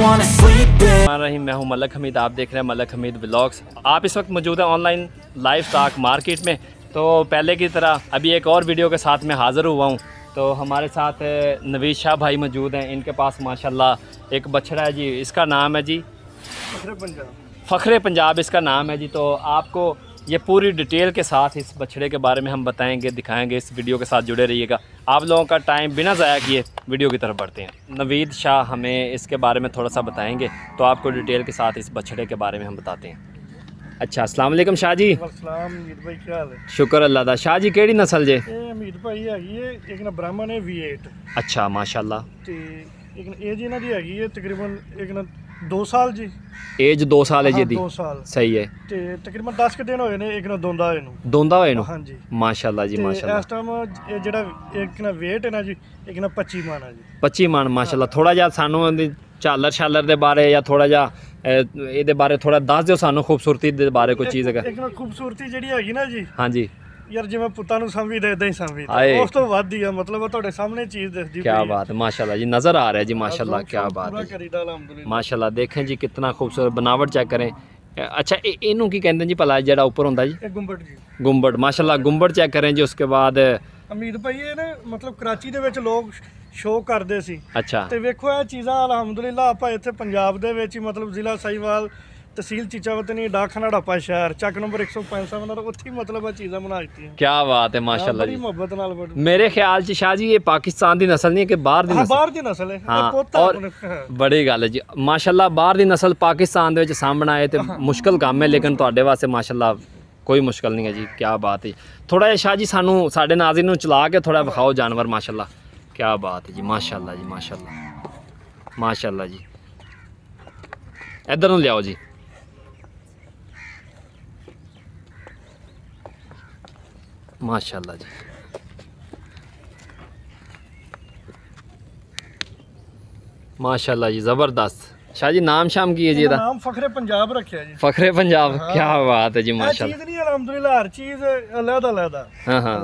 wanna sleep in. मैं हूं मलक हमीद, आप देख रहे हैं मलक हमीद व्लॉग्स। आप इस वक्त मौजूद हैं ऑनलाइन लाइव स्टॉक मार्केट में। तो पहले की तरह अभी एक और वीडियो के साथ मैं हाज़िर हुआ हूं। तो हमारे साथ नवीद शाह भाई मौजूद हैं। इनके पास माशाल्लाह एक बछड़ा है जी, इसका नाम है जी फ़ख्रे पंजाब इसका नाम है जी। तो आपको ये पूरी डिटेल के साथ इस बछड़े के बारे में हम बताएंगे, दिखाएंगे। इस वीडियो के साथ जुड़े रहिएगा। आप लोगों का टाइम बिना ज़ाया किए वीडियो की तरफ बढ़ते हैं। नवीद शाह हमें इसके बारे में थोड़ा सा बताएंगे, तो आपको डिटेल के साथ इस बछड़े के बारे में हम बताते हैं। अच्छा, अस्सलाम वालेकुम शाह जी। भाई क्या हाल है? शुक्र अल्लाह दा। शाह जी केड़ी नस्ल जे? अमीद भाई हैगी है एक ना ब्राह्मण है V8 अच्छा माशाल्लाह। ते एक ना एज इन्हां दी हैगी है तकरीबन एक ना 2 साल जी। एज 2 साल है जी दी? 2 साल सही है। ते तकरीबन 10 के दिन होए ने एक ना दोंदा होए नु। दोंदा होए नु? हां जी माशाल्लाह जी माशाल्लाह। इस टाइम ये जेड़ा एक ना वेट है ना जी एक ना 25 मन है जी। 25 मन माशाल्लाह। थोड़ा जा सानू झालर शालर दे बारे या थोड़ा जा ਇਹਦੇ ਬਾਰੇ ਥੋੜਾ ਦੱਸ ਦਿਓ ਸਾਨੂੰ, ਖੂਬਸੂਰਤੀ ਦੇ ਬਾਰੇ ਕੋਈ ਚੀਜ਼ ਅਗਰ। ਇੱਕ ਨਾ ਖੂਬਸੂਰਤੀ ਜਿਹੜੀ ਹੈਗੀ ਨਾ ਜੀ, ਹਾਂਜੀ ਯਾਰ ਜਿਵੇਂ ਪੁੱਤਾਂ ਨੂੰ ਸਮਝਦੇ ਇਦਾਂ ਹੀ ਸਮਝਦੇ, ਹਾਏ। ਉਸ ਤੋਂ ਵੱਧ ਹੀ ਆ। ਮਤਲਬ ਤੁਹਾਡੇ ਸਾਹਮਣੇ ਚੀਜ਼ ਦਿਖਦੀ क्या बात है माशाल्लाह जी, नज़र आ रहा है जी माशाल्लाह। क्या बात पूरा है करीदा अल्हम्दुलिल्लाह। माशाल्लाह। देखें जी कितना खूबसूरत बनावट चेक करें। अच्छा ਇਹਨੂੰ ਕੀ ਕਹਿੰਦੇ ਜੀ ਭਲਾ ਜਿਹੜਾ ਉੱਪਰ ਹੁੰਦਾ ਜੀ? ਇਹ ਗੁੰਬਟ ਜੀ, ਗੁੰਬਟ ਮਾशाल्लाह। ਗੁੰਬਟ ਚੈੱਕ ਕरें जी। उसके बाद ਅਮੀਦ ਭਾਈ ਇਹ ਨਾ ਮਤਲਬ ਕਰਾਚੀ ਦੇ ਵਿੱਚ ਲੋਕ ਸ਼ੋਅ ਕਰਦੇ ਸੀ। अच्छा ਤੇ ਵੇਖੋ ਇਹ ਚੀਜ਼ਾਂ ਅਲਹਮਦੁਲਿਲਾ ਆਪਾਂ ਇੱਥੇ ਪੰਜਾਬ ਦੇ ਵਿੱਚ ਹੀ ਮਤਲਬ ਜ਼ਿਲ੍ਹਾ ਸਾਹੀਵਾਲ ਤਹਿਸੀਲ ਚੀਚਾਵਤਨੀ ਡਾਕਖਾਨਾ ਢਾਪਾ ਸ਼ਹਿਰ ਚੱਕ ਨੰਬਰ 165 ਦਾ ਉੱਥੇ ਹੀ ਮਤਲਬ ਇਹ ਚੀਜ਼ਾਂ ਬਣਾ ਦਿੱਤੀਆਂ। क्या बात है माशाल्लाह ਬੜੀ जी। ਮੁਹੱਬਤ ਨਾਲ मेरे ख्याल से शाह जी ये पाकिस्तान दी नस्ल नहीं है कि बाहर दी ਹਾਂ नस्ल? ਬਾਹਰ ਦੀ ਨਸਲ ਹੈ। हाँ, ਇਹ ਪੋਤਾ और बड़ी गल है जी माशाल्लाह। बाहर दी नस्ल पाकिस्तान दे विच सामने आए तो मुश्किल काम है, लेकिन तुहाडे वास्ते माशाल्लाह कोई मुश्किल नहीं है जी। क्या बात है। थोड़ा जिहा शाह जी सानू साडे नाज़रीन नू चला के थोड़ा विखाओ जानवर माशाल्लाह। क्या बात है जी माशाल्लाह जी माशाल्लाह माशाल्लाह जी। इधर नू लियाओ जी। माशाल्लाह जी माशाल्लाह जी, ज़बरदस्त। शाह जी नाम शाम की है जी ਇਹਦਾ? ਨਾਮ ਫਖਰੇ ਪੰਜਾਬ ਰੱਖਿਆ ਜੀ। फ़ख्रे पंजाब। क्या बात है जी ਇਹ माशाल्लाह। ਚੀਜ਼ ਨਹੀਂ ਅਲਹਮਦੁਲਿਲਾ ਹਰ ਚੀਜ਼ ਅਲੱਗ ਅਲੱਗ हाँ हाँ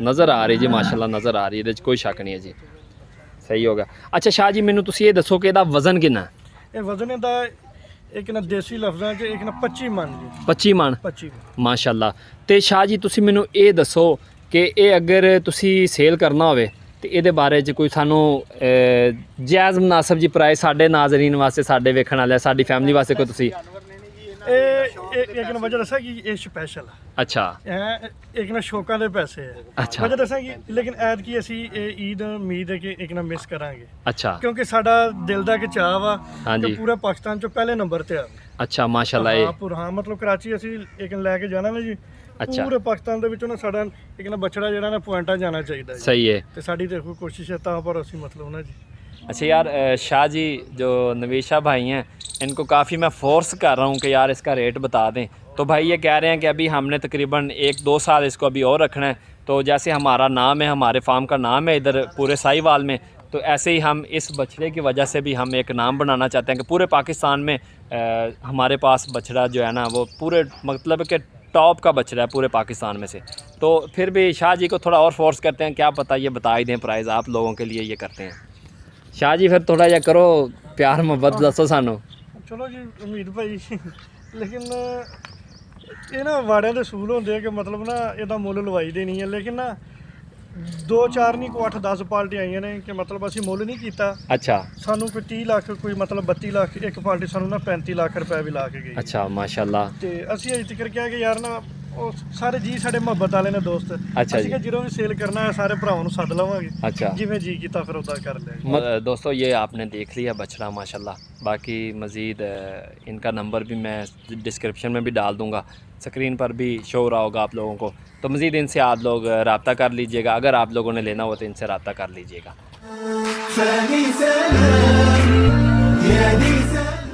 नज़र आ रही जी माशाल्लाह, नज़र आ रही है, कोई शक नहीं है जी। सही होगा। अच्छा शाह जी मैनू तुसी ये दसो कि ਇਹਦਾ वजन कितना है? ਇਹ ਵਜ਼ਨ ਇਹਦਾ ਇੱਕ ਨਾ ਦੇਸੀ ਲਫ਼ਜ਼ਾਂ 'ਚ ਇੱਕ ਨਾ 25 ਮਣ ਜੀ। 25 ਮਣ 25 ਮਾਸ਼ਾਅੱਲਾ। ਤੇ ਸ਼ਾਹ ਜੀ ਤੁਸੀਂ ਮੈਨੂੰ ਇਹ ਦੱਸੋ ਕਿ ਇਹ ਅਗਰ ਤੁਸੀਂ ਸੇਲ ਕਰਨਾ ਹੋਵੇ ਤੇ ਇਹਦੇ ਬਾਰੇ 'ਚ ਕੋਈ ਸਾਨੂੰ ਜਾਇਜ਼ ਮੁਨਾਸਬ ਜੀ ਪ੍ਰਾਈਸ ਸਾਡੇ ਨਾਜ਼ਰੀਨ ਵਾਸਤੇ, ਸਾਡੇ ਵੇਖਣ ਵਾਲੇ, ਸਾਡੀ ਫੈਮਿਲੀ ਵਾਸਤੇ ਕੋਈ ਤੁਸੀਂ? ਇਹ ਇੱਕ ਨਾ ਵਜ੍ਹਾ ਦੱਸਾਂ ਕਿ ਇਹ ਸਪੈਸ਼ਲ ਆ। अच्छा ਇਹ ਇੱਕ ਨਾ ਸ਼ੌਕਾਂ ਦੇ ਪੈਸੇ ਆ। अच्छा ਵਜ੍ਹਾ ਦੱਸਾਂ ਕਿ ਲੇਕਿਨ ਐਤ ਕੀ ਅਸੀਂ ਇਹ ਈਦ ਉਮੀਦ ਹੈ ਕਿ ਇੱਕ ਨਾ ਮਿਸ ਕਰਾਂਗੇ, अच्छा ਕਿਉਂਕਿ ਸਾਡਾ ਦਿਲ ਦਾ ਇੱਕ ਚਾਅ ਵਾ ਹਾਂਜੀ। ਕਿ ਪੂਰਾ ਪਾਕਿਸਤਾਨ 'ਚੋਂ ਪਹਿਲੇ ਨੰਬਰ ਤੇ ਆ। अच्छा माशाल्लाह। ये ਹਾਂ ਮਤਲਬ ਕਰਾਚੀ ਅਸੀਂ ਇੱਕ ਲੈ ਕੇ ਜਾਣਾ ਨਾ ਜੀ। अच्छा ਪੂਰੇ ਪਾਕਿਸਤਾਨ ਦੇ ਵਿੱਚੋਂ ਨਾ ਸਾਡਾ ਇੱਕ ਨਾ ਬਛੜਾ ਜਿਹੜਾ ਨਾ ਪੁਆਇੰਟਾਂ ਜਾਣਾ ਚਾਹੀਦਾ ਜੀ। सही है। ਤੇ ਸਾਡੀ ਦੇਖੋ ਕੋਸ਼ਿਸ਼ ਹੈ ਤਾਂ ਪਰ ਅਸੀਂ ਮਤਲਬ ਨਾ ਜੀ। अच्छा यार शाह जी जो नवीद शाह भाई हैं इनको काफ़ी मैं फोर्स कर रहा हूँ कि यार इसका रेट बता दें। तो भाई ये कह रहे हैं कि अभी हमने तकरीबन 1-2 साल इसको अभी और रखना है। तो जैसे हमारा नाम है, हमारे फार्म का नाम है इधर पूरे साहीवाल में, तो ऐसे ही हम इस बछड़े की वजह से भी हम एक नाम बनाना चाहते हैं कि पूरे पाकिस्तान में हमारे पास बछड़ा जो है ना वो पूरे मतलब कि टॉप का बछड़ा है पूरे पाकिस्तान में से। तो फिर भी शाह जी को थोड़ा और फोर्स करते हैं, क्या पता ये बता ही दें प्राइस आप लोगों के लिए ये करते हैं। शाह जी फिर थोड़ा जा करो प्यार मोहब्बत दसो सानू। ਚਲੋ ਜੀ ਉਮੀਦ ਭਾਈ, ਲੇਕਿਨ ਇਹ ਨਾ ਵਾੜਿਆਂ ਦੇ ਅਸੂਲ ਹੁੰਦੇ ਆ ਕਿ ਮਤਲਬ ਨਾ ਇਹਦਾ ਮੁੱਲ ਲਵਾਈ ਦੇ ਨਹੀਂ ਹੈ। ਲੇਕਿਨ ਨਾ 2-4 ਨਹੀਂ ਕੋ 8-10 ਪਾਰਟੀਆਂ ਆਈਆਂ ਨੇ ਕਿ ਮਤਲਬ ਅਸੀਂ ਮੁੱਲ ਨਹੀਂ ਕੀਤਾ। अच्छा ਸਾਨੂੰ ਕੋਈ 30 ਲੱਖ ਕੋਈ ਮਤਲਬ 32 ਲੱਖ ਇੱਕ ਪਾਰਟੀ ਸਾਨੂੰ ਨਾ 35 ਲੱਖ ਰੁਪਏ ਵੀ ਲਾ ਕੇ ਗਈ। अच्छा माशाल्लाह। ਤੇ ਅਸੀਂ ਅਜੇ ਤੱਕ ਕਿਹਾ ਕਿ ਯਾਰ ਨਾ ਉਹ ਸਾਰੇ ਜੀ ਸਾਡੇ ਮੁਹੱਬਤ ਵਾਲੇ ਨੇ ਦੋਸਤ। अच्छा ਅਸੀਂ जी ਕਿ ਜਦੋਂ ਵੀ ਸੇਲ ਕਰਨਾ ਹੈ ਸਾਰੇ ਭਰਾਵਾਂ ਨੂੰ ਸੱਦ ਲਵਾਂਗੇ। अच्छा ਜਿਵੇਂ ਜੀ ਕੀਤਾ ਫਿਰ ਉਦਾਂ ਕਰ ਲਿਆ। दोस्तों ये आपने देख लिया बछड़ा माशाल्लाह। बाकी मज़ीद इनका नंबर भी मैं डिस्क्रिप्शन में भी डाल दूँगा, स्क्रीन पर भी शो हो रहा होगा आप लोगों को। तो मज़ीद इनसे आप लोग रब्ता कर लीजिएगा, अगर आप लोगों ने लेना हो तो इनसे रब्ता कर लीजिएगा।